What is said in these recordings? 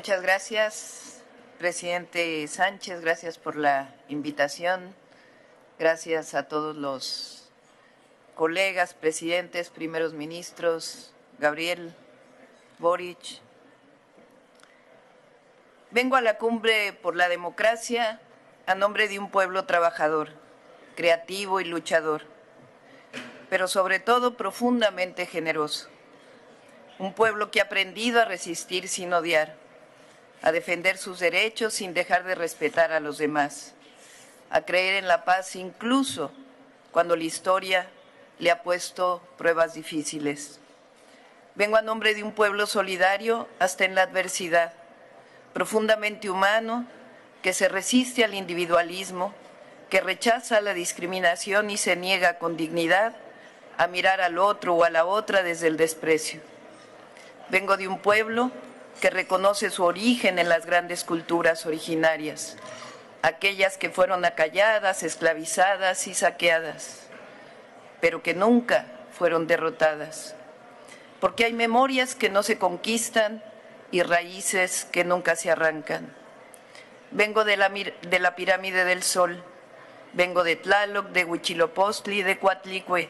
Muchas gracias, presidente Sánchez, gracias por la invitación. Gracias a todos los colegas, presidentes, primeros ministros, Gabriel, Boric. Vengo a la cumbre por la democracia a nombre de un pueblo trabajador, creativo y luchador, pero sobre todo profundamente generoso. Un pueblo que ha aprendido a resistir sin odiar, a defender sus derechos sin dejar de respetar a los demás, a creer en la paz incluso cuando la historia le ha puesto pruebas difíciles. Vengo a nombre de un pueblo solidario hasta en la adversidad, profundamente humano, que se resiste al individualismo, que rechaza la discriminación y se niega con dignidad a mirar al otro o a la otra desde el desprecio. Vengo de un pueblo que reconoce su origen en las grandes culturas originarias, aquellas que fueron acalladas, esclavizadas y saqueadas, pero que nunca fueron derrotadas, porque hay memorias que no se conquistan y raíces que nunca se arrancan. Vengo de la pirámide del Sol, vengo de Tlaloc, de Huitzilopochtli, de Coatlicue,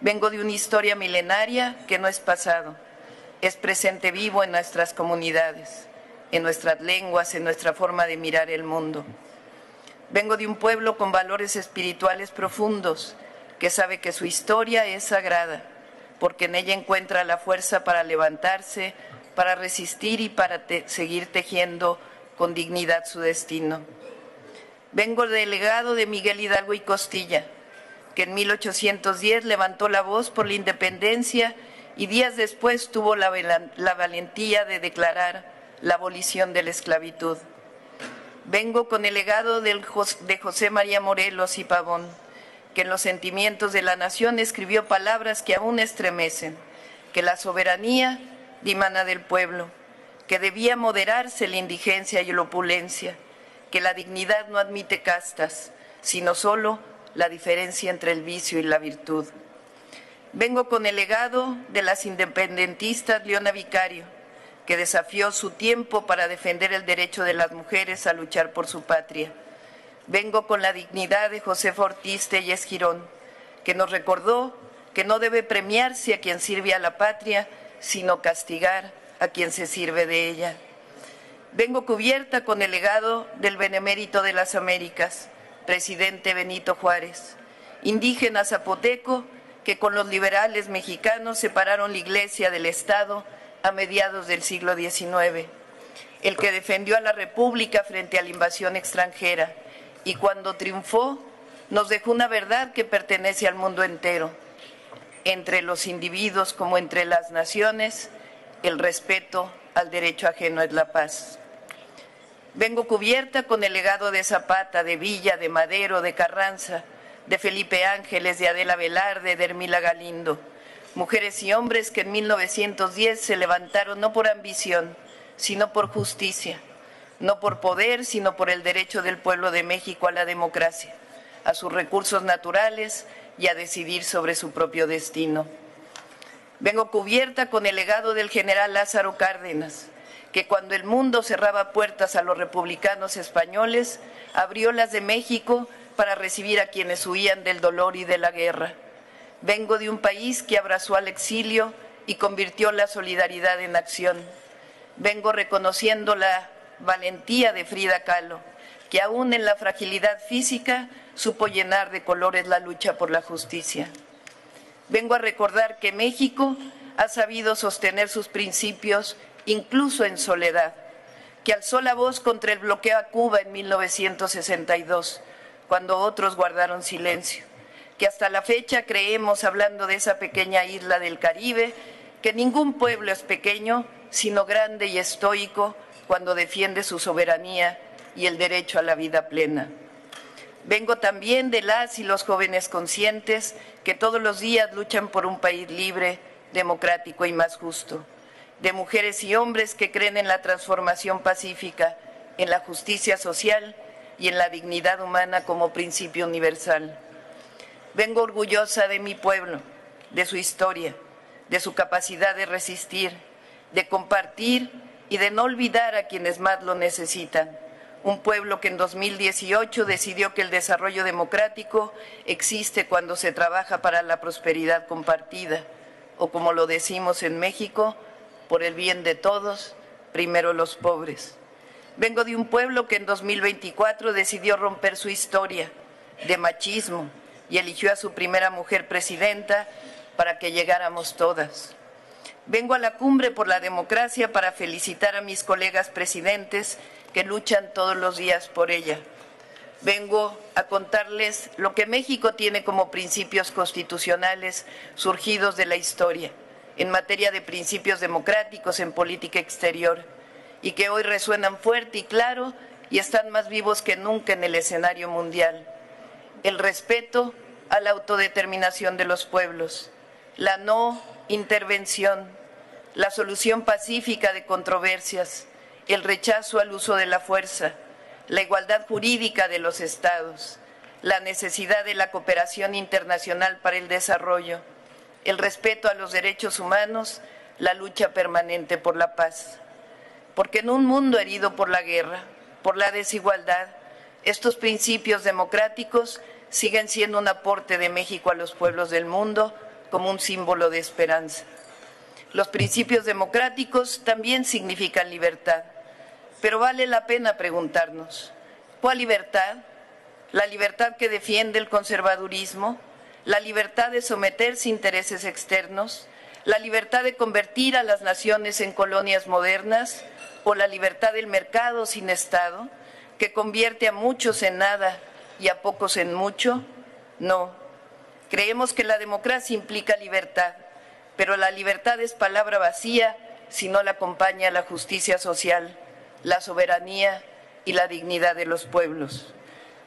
vengo de una historia milenaria que no es pasado, es presente vivo en nuestras comunidades, en nuestras lenguas, en nuestra forma de mirar el mundo. Vengo de un pueblo con valores espirituales profundos, que sabe que su historia es sagrada, porque en ella encuentra la fuerza para levantarse, para resistir y para seguir tejiendo con dignidad su destino. Vengo del legado de Miguel Hidalgo y Costilla, que en 1810 levantó la voz por la independencia y días después tuvo la valentía de declarar la abolición de la esclavitud. Vengo con el legado de José María Morelos y Pavón, que en los sentimientos de la nación escribió palabras que aún estremecen, que la soberanía dimana del pueblo, que debía moderarse la indigencia y la opulencia, que la dignidad no admite castas, sino solo la diferencia entre el vicio y la virtud. Vengo con el legado de las independentistas Leona Vicario, que desafió su tiempo para defender el derecho de las mujeres a luchar por su patria. Vengo con la dignidad de Josefa Ortiz Telles Girón, que nos recordó que no debe premiarse a quien sirve a la patria, sino castigar a quien se sirve de ella. Vengo cubierta con el legado del benemérito de las Américas, presidente Benito Juárez, indígena zapoteco, que con los liberales mexicanos separaron la Iglesia del Estado a mediados del siglo XIX, el que defendió a la República frente a la invasión extranjera y cuando triunfó nos dejó una verdad que pertenece al mundo entero. Entre los individuos como entre las naciones, el respeto al derecho ajeno es la paz. Vengo cubierta con el legado de Zapata, de Villa, de Madero, de Carranza, de Felipe Ángeles, de Adela Velarde, de Hermila Galindo, mujeres y hombres que en 1910 se levantaron no por ambición, sino por justicia, no por poder, sino por el derecho del pueblo de México a la democracia, a sus recursos naturales y a decidir sobre su propio destino. Vengo cubierta con el legado del general Lázaro Cárdenas, que cuando el mundo cerraba puertas a los republicanos españoles, abrió las de México para recibir a quienes huían del dolor y de la guerra. Vengo de un país que abrazó al exilio y convirtió la solidaridad en acción. Vengo reconociendo la valentía de Frida Kahlo, que aún en la fragilidad física supo llenar de colores la lucha por la justicia. Vengo a recordar que México ha sabido sostener sus principios incluso en soledad, que alzó la voz contra el bloqueo a Cuba en 1962, cuando otros guardaron silencio, que hasta la fecha creemos, hablando de esa pequeña isla del Caribe, que ningún pueblo es pequeño, sino grande y estoico cuando defiende su soberanía y el derecho a la vida plena. Vengo también de las y los jóvenes conscientes que todos los días luchan por un país libre, democrático y más justo, de mujeres y hombres que creen en la transformación pacífica, en la justicia social y en la dignidad humana como principio universal. Vengo orgullosa de mi pueblo, de su historia, de su capacidad de resistir, de compartir y de no olvidar a quienes más lo necesitan. Un pueblo que en 2018 decidió que el desarrollo democrático existe cuando se trabaja para la prosperidad compartida, o como lo decimos en México, por el bien de todos, primero los pobres. Vengo de un pueblo que en 2024 decidió romper su historia de machismo y eligió a su primera mujer presidenta para que llegáramos todas. Vengo a la cumbre por la democracia para felicitar a mis colegas presidentes que luchan todos los días por ella. Vengo a contarles lo que México tiene como principios constitucionales surgidos de la historia en materia de principios democráticos en política exterior y que hoy resuenan fuerte y claro y están más vivos que nunca en el escenario mundial. El respeto a la autodeterminación de los pueblos, la no intervención, la solución pacífica de controversias, el rechazo al uso de la fuerza, la igualdad jurídica de los estados, la necesidad de la cooperación internacional para el desarrollo, el respeto a los derechos humanos, la lucha permanente por la paz. Porque en un mundo herido por la guerra, por la desigualdad, estos principios democráticos siguen siendo un aporte de México a los pueblos del mundo como un símbolo de esperanza. Los principios democráticos también significan libertad, pero vale la pena preguntarnos, ¿cuál libertad? ¿La libertad que defiende el conservadurismo? ¿La libertad de someterse a intereses externos? ¿La libertad de convertir a las naciones en colonias modernas? ¿O la libertad del mercado sin Estado, que convierte a muchos en nada y a pocos en mucho? No. Creemos que la democracia implica libertad, pero la libertad es palabra vacía si no la acompaña la justicia social, la soberanía y la dignidad de los pueblos.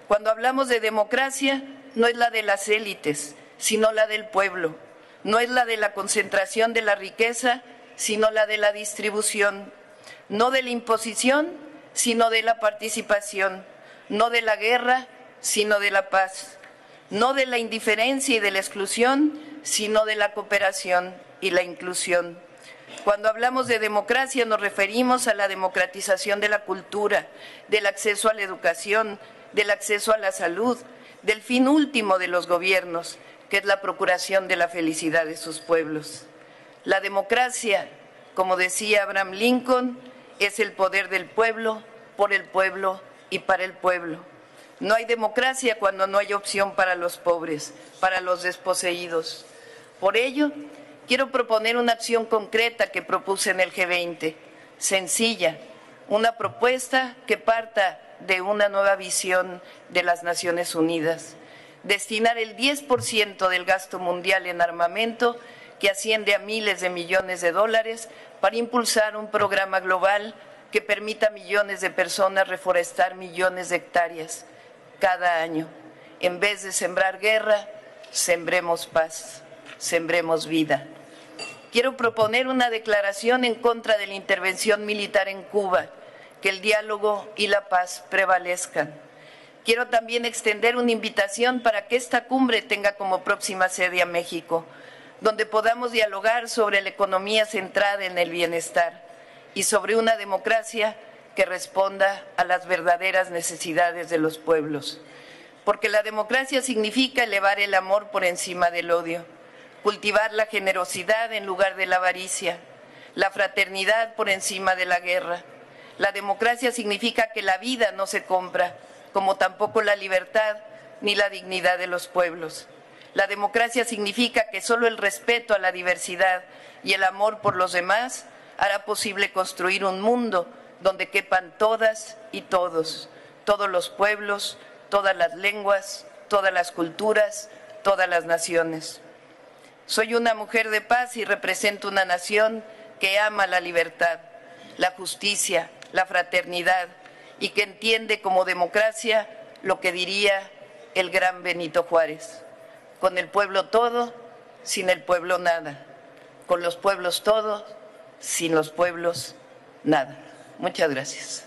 Cuando hablamos de democracia, no es la de las élites, sino la del pueblo. No es la de la concentración de la riqueza, sino la de la distribución. No de la imposición, sino de la participación. No de la guerra, sino de la paz. No de la indiferencia y de la exclusión, sino de la cooperación y la inclusión. Cuando hablamos de democracia nos referimos a la democratización de la cultura, del acceso a la educación, del acceso a la salud, del fin último de los gobiernos, que es la procuración de la felicidad de sus pueblos. La democracia, como decía Abraham Lincoln, es el poder del pueblo, por el pueblo y para el pueblo. No hay democracia cuando no hay opción para los pobres, para los desposeídos. Por ello, quiero proponer una acción concreta que propuse en el G20, sencilla, una propuesta que parta de una nueva visión de las Naciones Unidas. Destinar el 10% del gasto mundial en armamento, que asciende a miles de millones de dólares, para impulsar un programa global que permita a millones de personas reforestar millones de hectáreas cada año. En vez de sembrar guerra, sembremos paz, sembremos vida. Quiero proponer una declaración en contra de la intervención militar en Cuba, que el diálogo y la paz prevalezcan. Quiero también extender una invitación para que esta cumbre tenga como próxima sede a México, donde podamos dialogar sobre la economía centrada en el bienestar y sobre una democracia que responda a las verdaderas necesidades de los pueblos. Porque la democracia significa elevar el amor por encima del odio, cultivar la generosidad en lugar de la avaricia, la fraternidad por encima de la guerra. La democracia significa que la vida no se compra, como tampoco la libertad ni la dignidad de los pueblos. La democracia significa que solo el respeto a la diversidad y el amor por los demás hará posible construir un mundo donde quepan todas y todos, todos los pueblos, todas las lenguas, todas las culturas, todas las naciones. Soy una mujer de paz y represento una nación que ama la libertad, la justicia, la fraternidad y que entiende como democracia lo que diría el gran Benito Juárez: con el pueblo todo, sin el pueblo nada; con los pueblos todo, sin los pueblos nada. Muchas gracias.